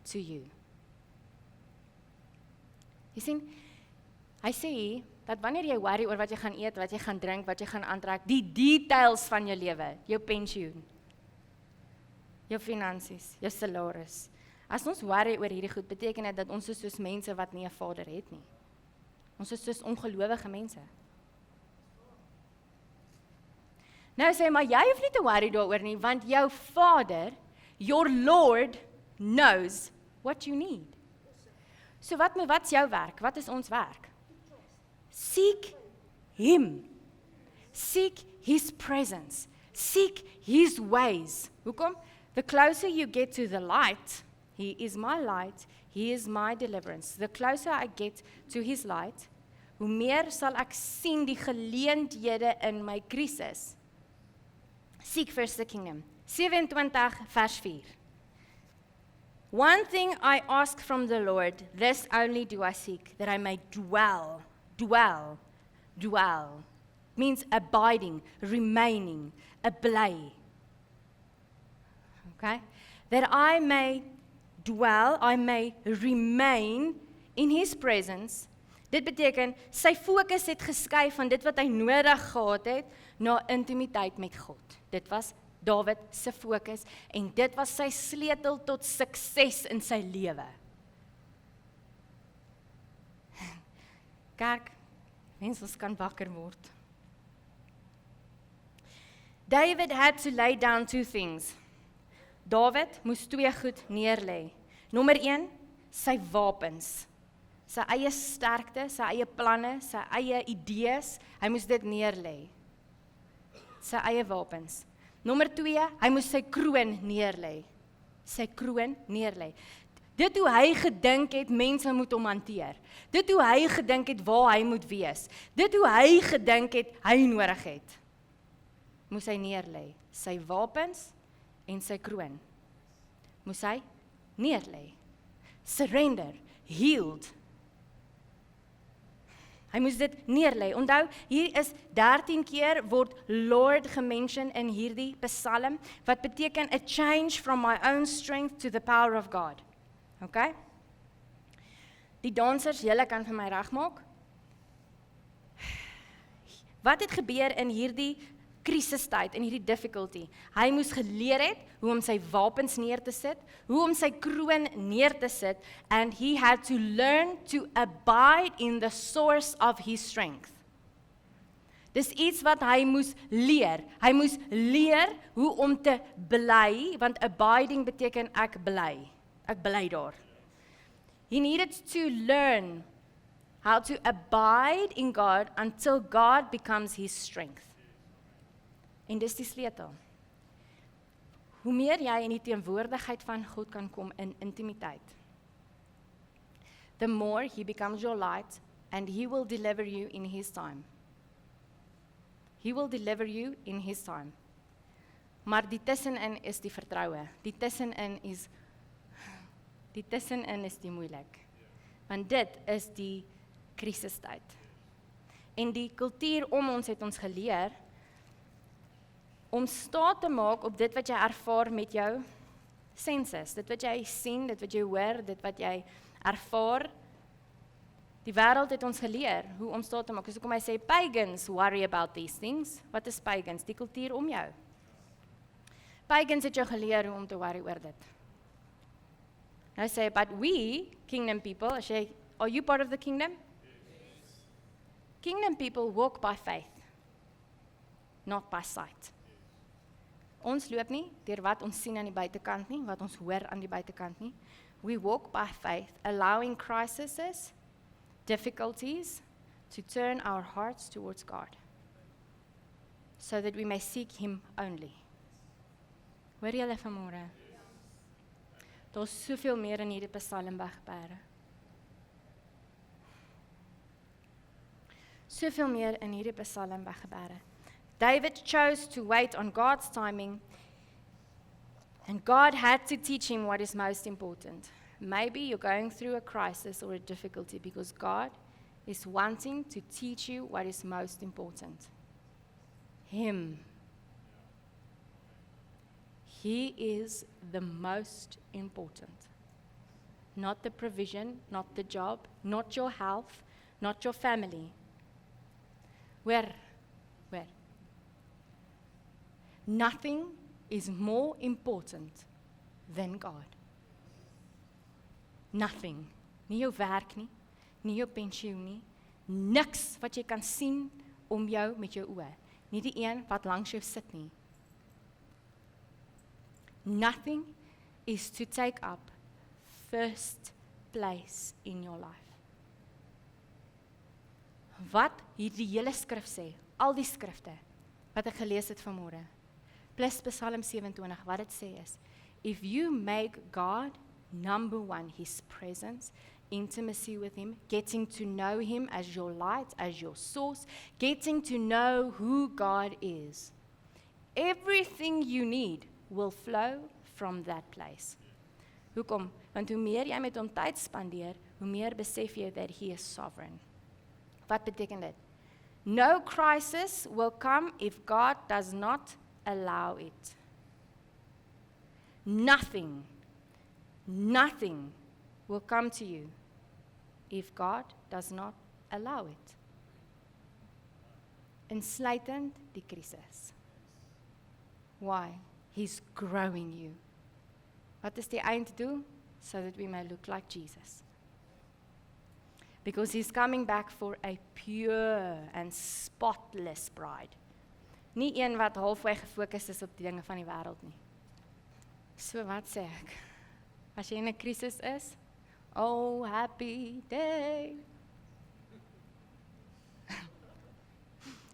to you. Jy sien, hy sê hier, dat wanneer jy worry oor wat jy gaan eet, wat jy gaan drink, wat jy gaan aantrek, die details van jou lewe, jou pensioen, jou finansies, jou salaris. As ons worry oor hierdie goed, beteken dit dat ons is soos mense wat nie 'n vader het nie. Ons is soos ongelowige mense. Nou sê, maar jy hoef nie te worry daaroor nie, want jou Vader, your Lord, knows what you need. So wat's jou werk? Wat is ons werk? Seek Him. Seek His presence. Seek His ways. Hoekom? The closer you get to the light, He is my light, He is my deliverance. The closer I get to His light, hoe meer sal ek sien die geleenthede in my krisis. Seek first the kingdom. 27 vers 4. One thing I ask from the Lord, this only do I seek, that I may dwell. Means abiding, remaining, bly. Okay? That I may dwell, I may remain in His presence. Dit beteken, sy fokus het geskuif van dit wat hy nodig gehad het, na intimiteit met God. Dit was Dawid se fokus en dit was sy sleutel tot sukses in sy lewe. Kerk, mens ons kan wakker word. David had to lay down two things. Dawid moes twee goed neerlê. Nommer 1, sy wapens. Sy eie sterkte, sy eie planne, sy eie idees, hy moes dit neerlê. Sy eie wapens. Nommer 2, hy moes sy kroon neerlê. Sy kroon neerlê. Dit hoe hy gedink het, mense moet hom hanteer. Dit hoe hy gedink het, waar hy moet wees. Dit hoe hy gedink het, hy nodig het. Moes hy neerlê. Sy wapens en sy kroon. Moes hy neerlê. Surrender, yield. Hy moes dit neerlê. Onthou, hier is 13 keer word Lord gemention in hierdie psalm, wat beteken a change from my own strength to the power of God. Okay? Die dansers, julle kan vir my regmaak. Wat het gebeur in hierdie krisistyd, in hierdie difficulty? Hy moes geleer het hoe om sy wapens neer te sit, hoe om sy kroon neer te sit, and he had to learn to abide in the source of his strength. Dis iets wat hy moes leer. Hy moes leer hoe om te bly, want abiding beteken ek bly. Ek bly daar. He needed to learn how to abide in God until God becomes his strength. En dis die sleutel. Hoe meer jy in die teenwoordigheid van God kan kom in intimiteit, the more he becomes your light and he will deliver you in his time. He will deliver you in his time. Maar die tussenin is die vertroue. Die tussenin is die moeilik. Want dit is die krisistyd. En die kultuur om ons het ons geleer om staat te maak op dit wat jy ervaar met jou senses, dit wat jy sien, dit wat jy hoor, dit wat jy ervaar. Die wêreld het ons geleer hoe om staat te maak. So kom hy sê, pagans worry about these things. Wat is pagans? Die kultuur om jou. Pagans het jou geleer hoe om te worry oor dit. Nou sê, but we, kingdom people, are you part of the kingdom? Yes. Kingdom people walk by faith, not by sight. Ons loop nie deur wat ons sien aan die buitekant nie, wat ons hoor aan die buitekant nie. We walk by faith, allowing crises, difficulties, to turn our hearts towards God, so that we may seek him only. Hoor julle vanmôre? Daar's soveel meer in hierdie Psalm weggeberg. Soveel meer in hierdie Psalm weggeberg. David chose to wait on God's timing, and God had to teach him what is most important. Maybe you're going through a crisis or a difficulty because God is wanting to teach you what is most important. Him. He is the most important. Not the provision, not the job, not your health, not your family. Where? Nothing is more important than God. Nothing. Nie jou werk nie, nie jou pensioen nie, niks wat jy kan sien om jou met jou oë, nie die een wat langs jou sit nie. Nothing is to take up first place in your life. Wat hierdie hele skrif sê, al die skrifte wat ek gelees het vanmôre, plus Psalm 27, wat dit sê is, if you make God number one, his presence, intimacy with him, getting to know him as your light, as your source, getting to know who God is, everything you need will flow from that place. Hoekom? Want hoe meer jy met hom tyd spandeer, hoe meer besef jy that he is sovereign. Wat beteken dit? No crisis will come if God does not allow it. Nothing will come to you if God does not allow it. Insluitend die krisis. Why? He's growing you. Wat is die einddoel? So that we may look like Jesus. Because he's coming back for a pure and spotless bride. Nie een wat halfweg gefokus is op die dinge van die wêreld nie. So wat sê ek? As jy in 'n krisis is, oh happy day.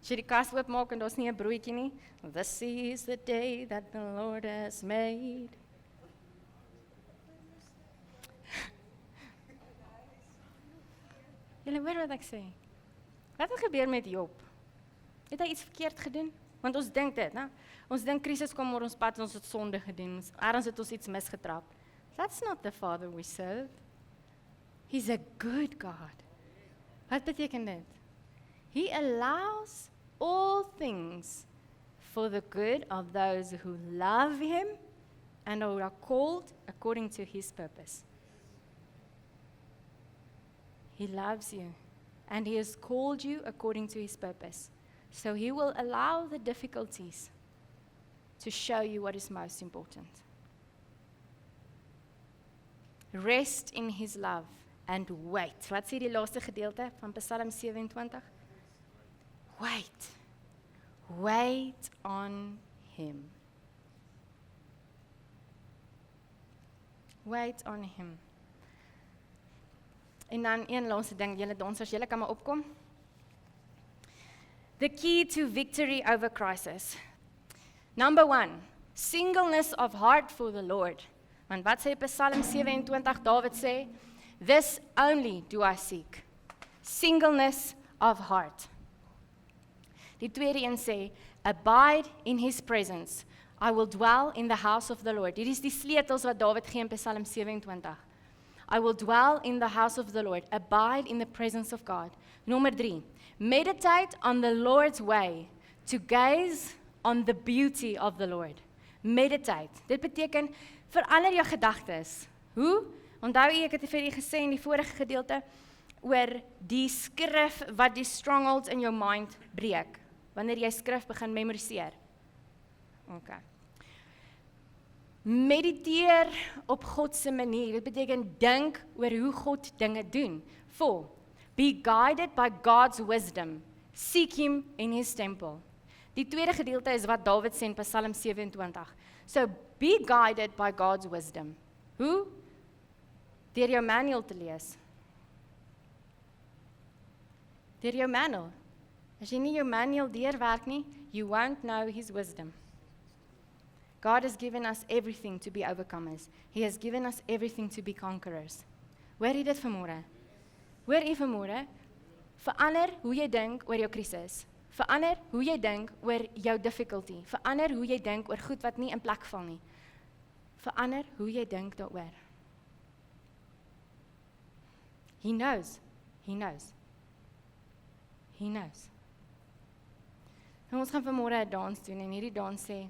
As jy die kas oopmaak en daar's nie 'n broodjie nie, this is the day that the Lord has made. Julle hoor wat ek sê? Wat het gebeur met Job? Het hy iets verkeerd gedoen? Want ons dink dit, né? Ons dink krisis kom oor ons pad, ons het sonde gedoen, ergens het ons iets misgetrap. That's not the Father we serve. He's a good God. Wat beteken dit? He allows all things for the good of those who love him and who are called according to his purpose. He loves you, and he has called you according to his purpose. So he will allow the difficulties to show you what is most important. Rest in his love and wait. Wat sê die laaste gedeelte van Psalm 27? Wait. Wait on him. Wait on him. En dan een laaste ding, julle dansers, julle kan maar opkom. The key to victory over crisis. Number 1, singleness of heart for the Lord. Want wat sê Psalm 27, David sê, this only do I seek. Singleness of heart. Die tweede een sê, abide in his presence. I will dwell in the house of the Lord. Dit is die sleutels wat David gee in Psalm 27. I will dwell in the house of the Lord. Abide in the presence of God. Nommer 3. Meditate on the Lord's way. To gaze on the beauty of the Lord. Meditate. Dit beteken, verander jou gedagtes. Hoe? Onthou ek het vir julle gesê in die vorige gedeelte, oor die skrif wat die strongholds in jou mind breek. Wanneer jy skrif begin memoriseer. Okay. Mediteer op God se manier. Dit beteken dink oor hoe God dinge doen. 4. Be guided by God's wisdom. Seek him in his temple. Die tweede gedeelte is wat David sê in Psalm 27. So be guided by God's wisdom. Hoe? Deur jou manual te lees. Deur jou manual. As jy nie jou manual deurwerk nie, you won't know his wisdom. God has given us everything to be overcomers. He has given us everything to be conquerors. Hoor jy dit vanmôre? Hoor jy vanmôre? Verander hoe jy dink oor jou krisis. Verander hoe jy dink oor jou difficulty. Verander hoe jy dink oor goed wat nie in plek val nie. Verander hoe jy dink daaroor. He knows. He knows. He knows. En ons gaan vanmôre 'n dans doen en hierdie dans sê,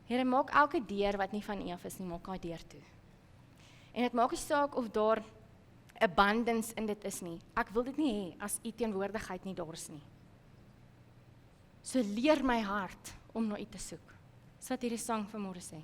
Here, maak elke deur wat nie van U af is nie, maak daai deur toe. En dit maak nie saak of daar abundance in dit is nie. Ek wil dit nie hê as U teenwoordigheid nie daar is nie. So leer my hart om na U te soek. Dis wat hierdie sang vanmôre sê.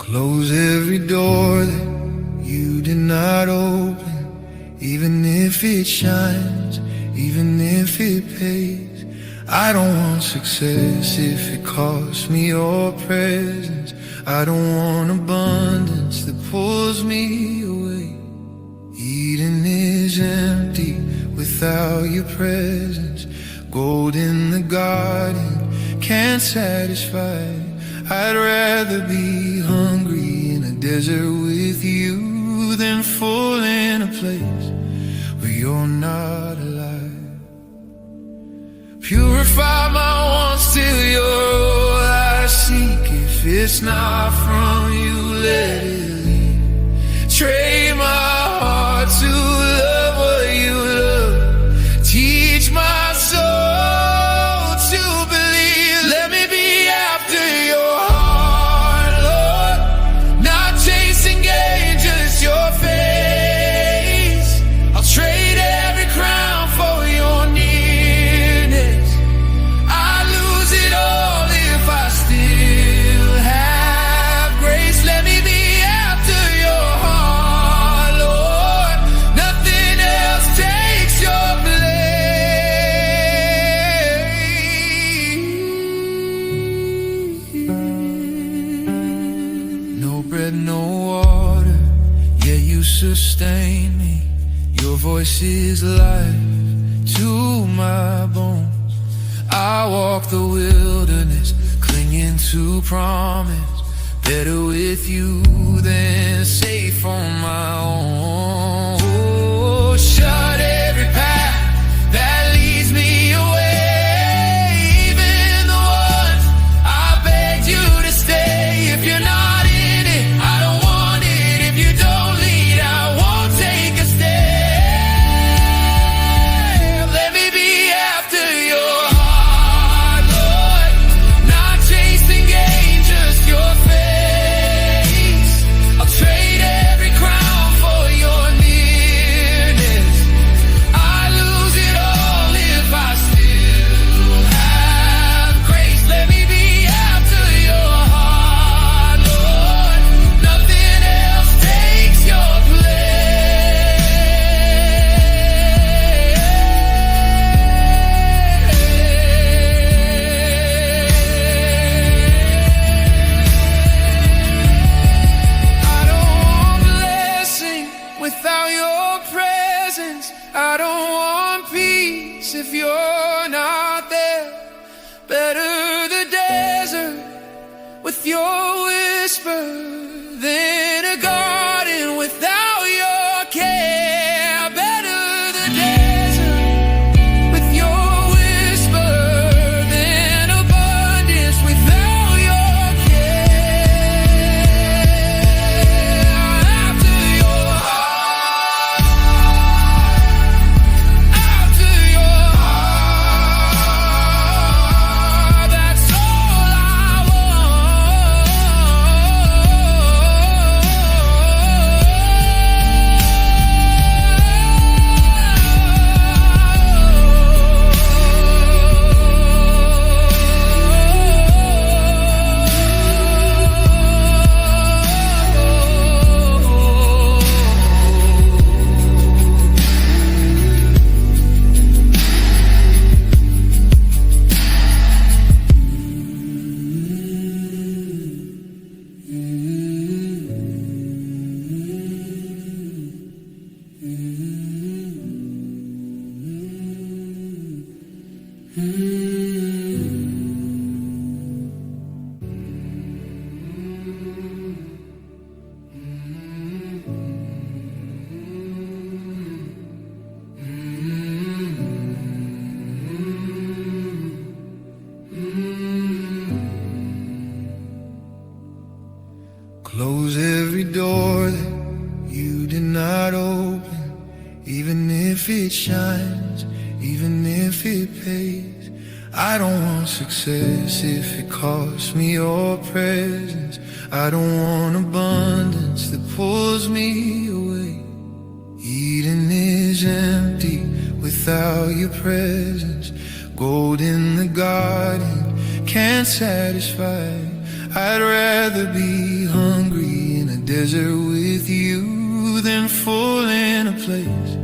Close every door that you did not open, even if it shines, even if it pays. I don't want success if it costs me your presence. I don't want abundance that pulls me away. Eden is empty without your presence. Gold in the garden can't satisfy. I'd rather be hungry in a desert with you than full in a place where you're not alive. Purify my wants till you're all I seek. If it's not from you, let it leave. Train my heart to love what you love. Teach my soul to believe. Let me be after your heart, Lord. Not chasing gain, just your face. I'll trade every crown for your nearness. I lose it all if I still have grace. Let me be after your heart, Lord. Nothing else takes your place. No bread, no water, yet you sustain me. Your voice is life to my bones. I walk the wilderness, clinging to promise. Better with you than safe on my own. Oh, shut every path that leads me away. Even the ones I begged you to stay. If you're not in it, I don't want it. If you don't lead, I won't take a step. Let me be after your heart, Lord. Not chasing gain, just your face. I'll trade every crown for your nearness. I don't want peace if you're not there. Better the desert with your whisper than a garden without your care. Better the desert with your whisper than abundance without your care. After your heart, after your heart, that's all I close every door that you did not open, even if it shines, even if it pays. I don't want success if it costs me your presence. I don't want abundance that pulls me away. Eden is empty without your presence. Gold in the garden can't satisfy. I'd rather be hungry in a desert with you than full in a place